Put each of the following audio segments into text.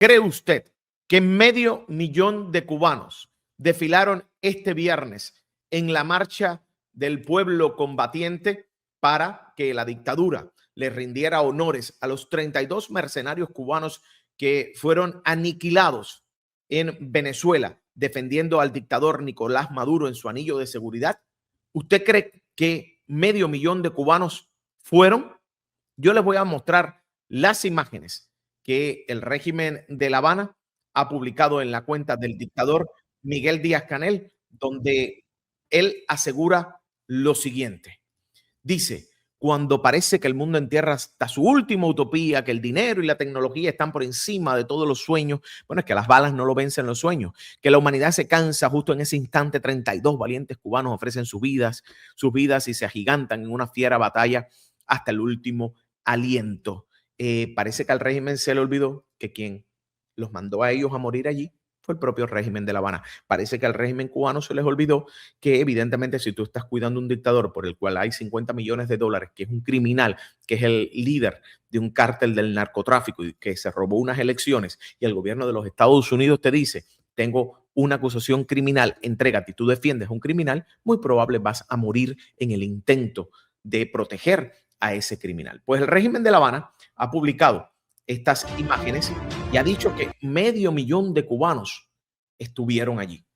¿Cree usted que medio millón de cubanos desfilaron este viernes en la marcha del pueblo combatiente para que la dictadura le rindiera honores a los 32 mercenarios cubanos que fueron aniquilados en Venezuela defendiendo al dictador Nicolás Maduro en su anillo de seguridad? ¿Usted cree que medio millón de cubanos fueron? Yo les voy a mostrar las imágenes que el régimen de La Habana ha publicado en la cuenta del dictador Miguel Díaz-Canel, donde él asegura lo siguiente. Dice: cuando parece que el mundo entierra hasta su última utopía, que el dinero y la tecnología están por encima de todos los sueños, bueno, es que las balas no lo vencen los sueños, que la humanidad se cansa justo en ese instante, 32 valientes cubanos ofrecen sus vidas y se agigantan en una fiera batalla hasta el último aliento. Parece que al régimen se le olvidó que quien los mandó a ellos a morir allí fue el propio régimen de La Habana. Parece que al régimen cubano se les olvidó que evidentemente si tú estás cuidando un dictador por el cual hay 50 millones de dólares, que es un criminal, que es el líder de un cártel del narcotráfico y que se robó unas elecciones, y el gobierno de los Estados Unidos te dice: tengo una acusación criminal, entrégate, y tú defiendes a un criminal, muy probable vas a morir en el intento de proteger a ese criminal. Pues el régimen de La Habana ha publicado estas imágenes y ha dicho que medio millón de cubanos estuvieron allí.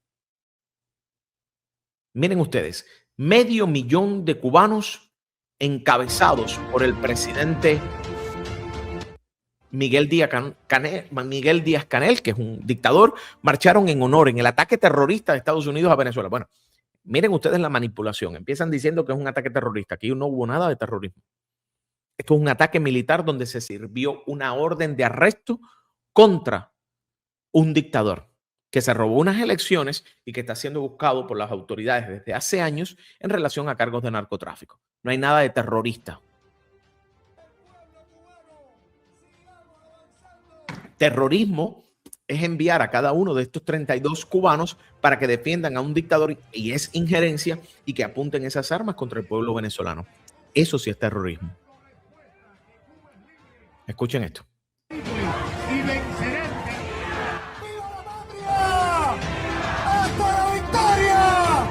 Miren ustedes, medio millón de cubanos encabezados por el presidente Miguel Díaz-Canel, que es un dictador, marcharon en honor en el ataque terrorista de Estados Unidos a Venezuela. Bueno, miren ustedes la manipulación. Empiezan diciendo que es un ataque terrorista. Aquí no hubo nada de terrorismo. Esto es un ataque militar donde se sirvió una orden de arresto contra un dictador que se robó unas elecciones y que está siendo buscado por las autoridades desde hace años en relación a cargos de narcotráfico. No hay nada de terrorista. Terrorismo es enviar a cada uno de estos 32 cubanos para que defiendan a un dictador, y es injerencia, y que apunten esas armas contra el pueblo venezolano. Eso sí es terrorismo. Escuchen esto. Y venceremos. ¡Viva la patria! ¡Hasta la victoria!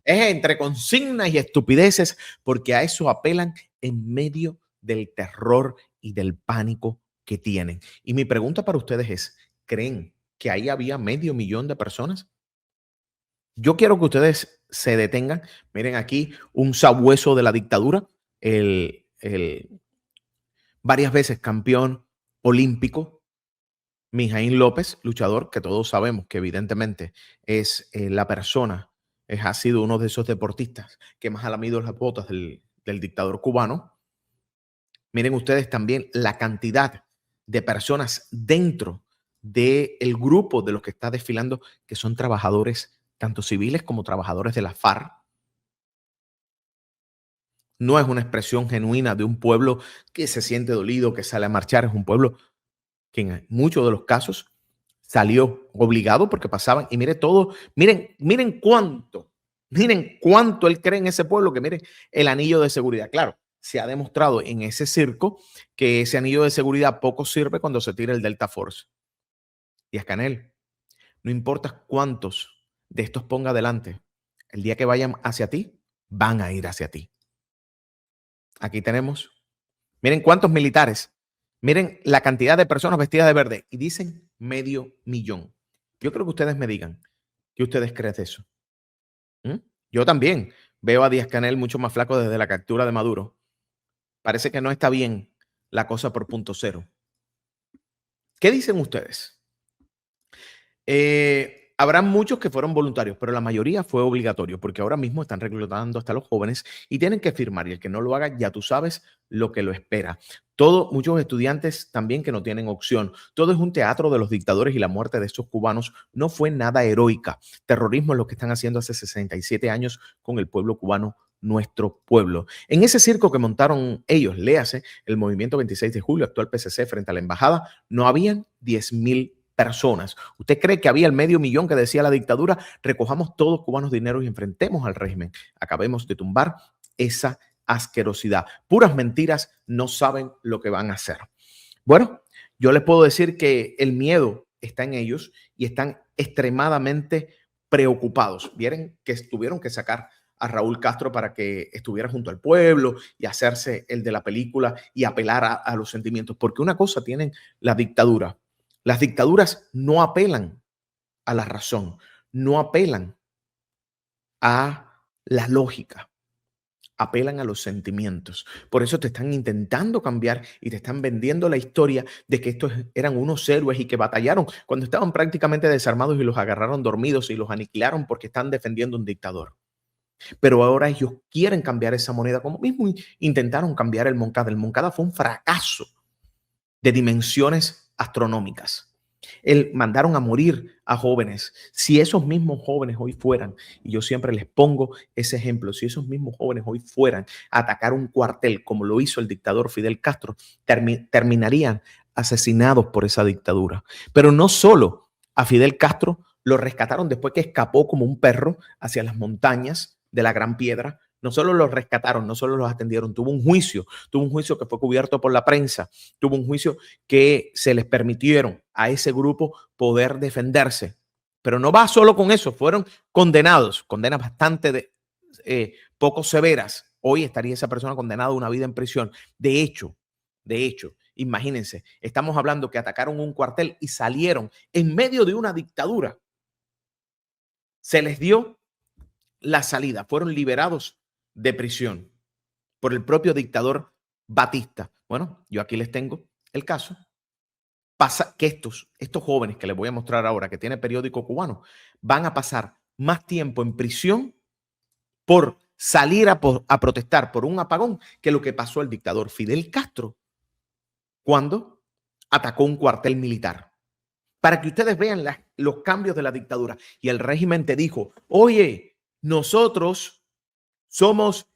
Es entre consignas y estupideces, porque a eso apelan en medio del terror y del pánico que tienen. Y mi pregunta para ustedes es: ¿creen que ahí había medio millón de personas? Yo quiero que ustedes se detengan. Miren aquí un sabueso de la dictadura, el varias veces campeón olímpico, Mijaín López, luchador que todos sabemos que evidentemente es la persona, ha sido uno de esos deportistas que más ha lamido las botas del dictador cubano. Miren ustedes también la cantidad de personas dentro del grupo de los que está desfilando, que son trabajadores, tanto civiles como trabajadores de la FARC. No es una expresión genuina de un pueblo que se siente dolido, que sale a marchar. Es un pueblo que en muchos de los casos salió obligado porque pasaban. Y mire todo, miren cuánto él cree en ese pueblo, que miren el anillo de seguridad. Claro, se ha demostrado en ese circo que ese anillo de seguridad poco sirve cuando se tira el Delta Force. Díaz-Canel, no importa cuántos de estos ponga adelante, el día que vayan hacia ti, van a ir hacia ti. Aquí tenemos, miren cuántos militares, miren la cantidad de personas vestidas de verde, y dicen medio millón. Yo creo que ustedes me digan qué ustedes creen de eso. Yo también veo a Díaz-Canel mucho más flaco desde la captura de Maduro. Parece que no está bien la cosa por punto cero. ¿Qué dicen ustedes? Habrá muchos que fueron voluntarios, pero la mayoría fue obligatorio, porque ahora mismo están reclutando hasta los jóvenes y tienen que firmar, y el que no lo haga, ya tú sabes lo que lo espera. Muchos estudiantes también que no tienen opción. Todo es un teatro de los dictadores, y la muerte de estos cubanos no fue nada heroica. Terrorismo es lo que están haciendo hace 67 años con el pueblo cubano, nuestro pueblo. En ese circo que montaron ellos, léase el Movimiento 26 de Julio, actual PCC, frente a la embajada, no habían 10,000 personas. ¿Usted cree que había el medio millón que decía la dictadura? Recojamos todos cubanos dineros y enfrentemos al régimen. Acabemos de tumbar esa asquerosidad. Puras mentiras, no saben lo que van a hacer. Bueno, yo les puedo decir que el miedo está en ellos y están extremadamente preocupados. Vieron que tuvieron que sacar a Raúl Castro para que estuviera junto al pueblo y hacerse el de la película y apelar a los sentimientos. Porque una cosa tienen la dictadura. Las dictaduras no apelan a la razón, no apelan a la lógica, apelan a los sentimientos. Por eso te están intentando cambiar y te están vendiendo la historia de que estos eran unos héroes y que batallaron cuando estaban prácticamente desarmados y los agarraron dormidos y los aniquilaron porque están defendiendo un dictador. Pero ahora ellos quieren cambiar esa moneda, como mismo intentaron cambiar el Moncada. El Moncada fue un fracaso de dimensiones astronómicas. Mandaron a morir a jóvenes. Si esos mismos jóvenes hoy fueran, y yo siempre les pongo ese ejemplo, si esos mismos jóvenes hoy fueran a atacar un cuartel como lo hizo el dictador Fidel Castro, terminarían asesinados por esa dictadura. Pero no solo a Fidel Castro lo rescataron después que escapó como un perro hacia las montañas de la Gran Piedra. No solo los rescataron, no solo los atendieron, tuvo un juicio que fue cubierto por la prensa, tuvo un juicio que se les permitieron a ese grupo poder defenderse. Pero no va solo con eso, fueron condenados, condenas bastante poco severas. Hoy estaría esa persona condenada a una vida en prisión. De hecho, imagínense, estamos hablando que atacaron un cuartel y salieron en medio de una dictadura. Se les dio la salida, fueron liberados de prisión por el propio dictador Batista. Bueno, yo aquí les tengo el caso. Pasa que estos jóvenes que les voy a mostrar ahora, que tiene periódico cubano, van a pasar más tiempo en prisión por salir a protestar por un apagón que lo que pasó al dictador Fidel Castro cuando atacó un cuartel militar. Para que ustedes vean los cambios de la dictadura. Y el régimen te dijo, oye, nosotros somos,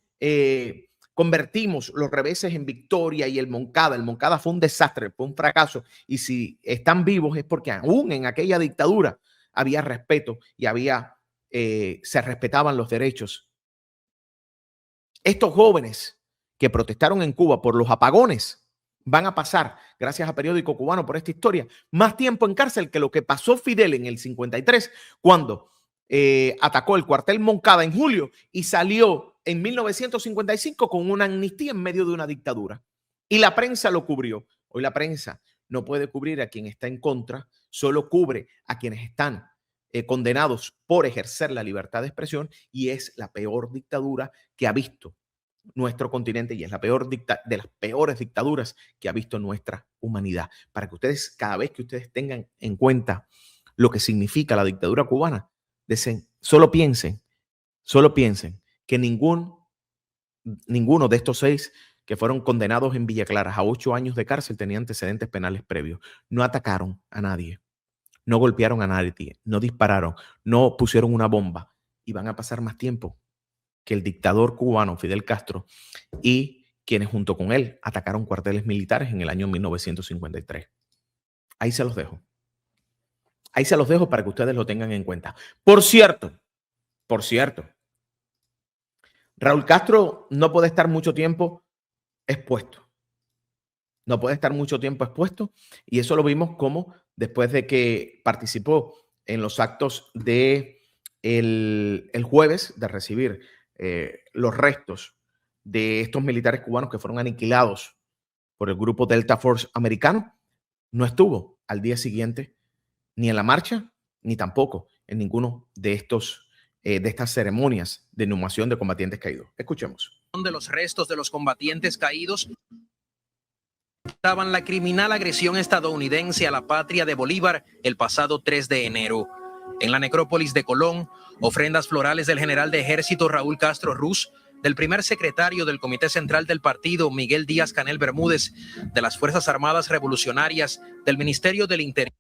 convertimos los reveses en victoria y el Moncada fue un desastre, fue un fracaso. Y si están vivos es porque aún en aquella dictadura había respeto y se respetaban los derechos. Estos jóvenes que protestaron en Cuba por los apagones van a pasar, gracias a Periódico Cubano por esta historia, más tiempo en cárcel que lo que pasó Fidel en el 53 cuando atacó el cuartel Moncada en julio y salió en 1955 con una amnistía en medio de una dictadura. Y la prensa lo cubrió. Hoy la prensa no puede cubrir a quien está en contra, solo cubre a quienes están condenados por ejercer la libertad de expresión, y es la peor dictadura que ha visto nuestro continente y es la peor de las peores dictaduras que ha visto nuestra humanidad. Para que ustedes, cada vez que ustedes tengan en cuenta lo que significa la dictadura cubana, solo piensen que ninguno de estos 6 que fueron condenados en Villa Clara a 8 años de cárcel tenía antecedentes penales previos. No atacaron a nadie, no golpearon a nadie, no dispararon, no pusieron una bomba, y van a pasar más tiempo que el dictador cubano Fidel Castro y quienes junto con él atacaron cuarteles militares en el año 1953. Ahí se los dejo. Ahí se los dejo para que ustedes lo tengan en cuenta. Por cierto, Raúl Castro no puede estar mucho tiempo expuesto. No puede estar mucho tiempo expuesto, y eso lo vimos como después de que participó en los actos de el jueves de recibir los restos de estos militares cubanos que fueron aniquilados por el grupo Delta Force americano. No estuvo al día siguiente ni en la marcha, ni tampoco en ninguno de estas ceremonias de inhumación de combatientes caídos. Escuchemos. De los restos de los combatientes caídos estaban la criminal agresión estadounidense a la patria de Bolívar el pasado 3 de enero. En la necrópolis de Colón, ofrendas florales del general de ejército Raúl Castro Ruz, del primer secretario del Comité Central del Partido Miguel Díaz-Canel Bermúdez, de las Fuerzas Armadas Revolucionarias, del Ministerio del Interior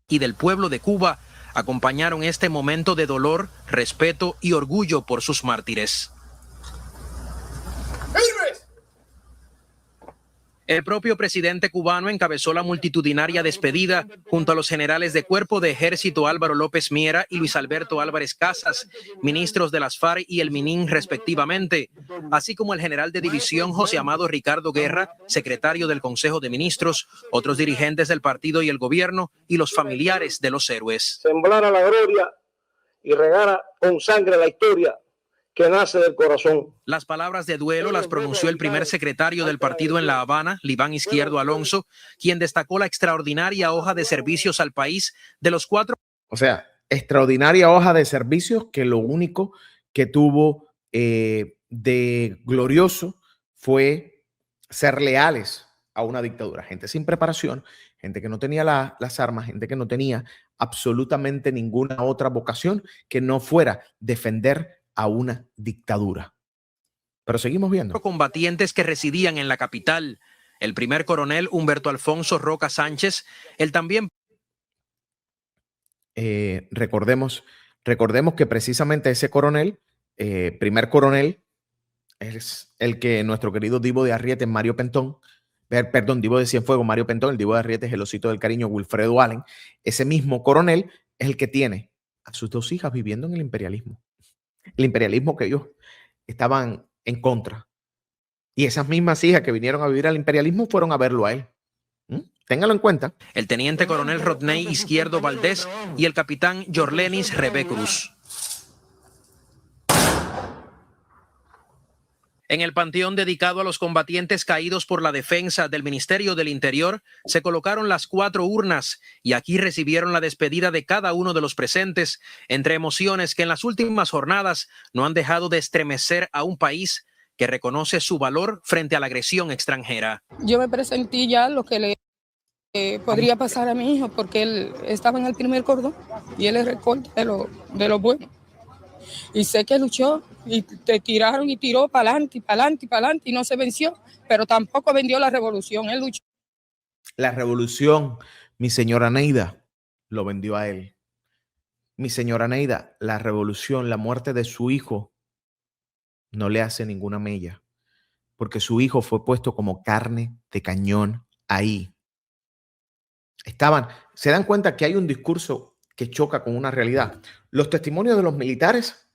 y del pueblo de Cuba, acompañaron este momento de dolor, respeto y orgullo por sus mártires. El propio presidente cubano encabezó la multitudinaria despedida junto a los generales de Cuerpo de Ejército Álvaro López Miera y Luis Alberto Álvarez Casas, ministros de las FARC y el MININ respectivamente, así como el general de división José Amado Ricardo Guerra, secretario del Consejo de Ministros, otros dirigentes del partido y el gobierno y los familiares de los héroes. Sembrar a la gloria y regar con sangre la historia que nace del corazón. Las palabras de duelo las pronunció el primer secretario del partido en La Habana, Libán Izquierdo Alonso, quien destacó la extraordinaria hoja de servicios al país de los 4. O sea, extraordinaria hoja de servicios que lo único que tuvo de glorioso fue ser leales a una dictadura. Gente sin preparación, gente que no tenía las armas, gente que no tenía absolutamente ninguna otra vocación que no fuera defender a una dictadura. Pero seguimos viendo. Combatientes que residían en la capital. El primer coronel Humberto Alfonso Roca Sánchez, el también... Recordemos que precisamente ese coronel, primer coronel, es el que nuestro querido Divo de Arrieta, Mario Pentón, perdón, Divo de Cienfuegos, Mario Pentón, el Divo de Arrieta es el osito del cariño, Wilfredo Allen. Ese mismo coronel es el que tiene a sus dos hijas viviendo en el imperialismo. El imperialismo que ellos estaban en contra. Y esas mismas hijas que vinieron a vivir al imperialismo fueron a verlo a él. Téngalo en cuenta. El teniente coronel Rodney Izquierdo Valdés y el capitán Yorlenis Rebé Cruz. En el panteón dedicado a los combatientes caídos por la defensa del Ministerio del Interior, se colocaron las 4 urnas y aquí recibieron la despedida de cada uno de los presentes, entre emociones que en las últimas jornadas no han dejado de estremecer a un país que reconoce su valor frente a la agresión extranjera. Yo me presentí ya lo que le podría pasar a mi hijo, porque él estaba en el primer cordón y él es recorte de lo bueno. Y sé que luchó y te tiraron y tiró para adelante, para adelante, para adelante y no se venció, pero tampoco vendió la revolución, él luchó. La revolución, mi señora Neida, lo vendió a él. Mi señora Neida, la revolución, la muerte de su hijo, no le hace ninguna mella, porque su hijo fue puesto como carne de cañón ahí. Se dan cuenta que hay un discurso que choca con una realidad. Los testimonios de los militares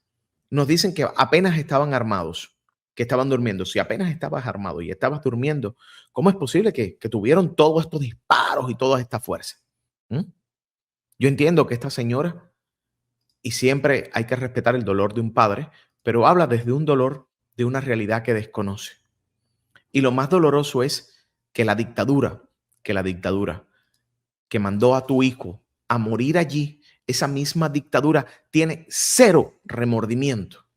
nos dicen que apenas estaban armados, que estaban durmiendo. Si apenas estabas armado y estabas durmiendo, ¿cómo es posible que tuvieron todos estos disparos y toda esta fuerza? Yo entiendo que esta señora, y siempre hay que respetar el dolor de un padre, pero habla desde un dolor de una realidad que desconoce. Y lo más doloroso es que la dictadura que mandó a tu hijo a morir allí, esa misma dictadura tiene 0 remordimiento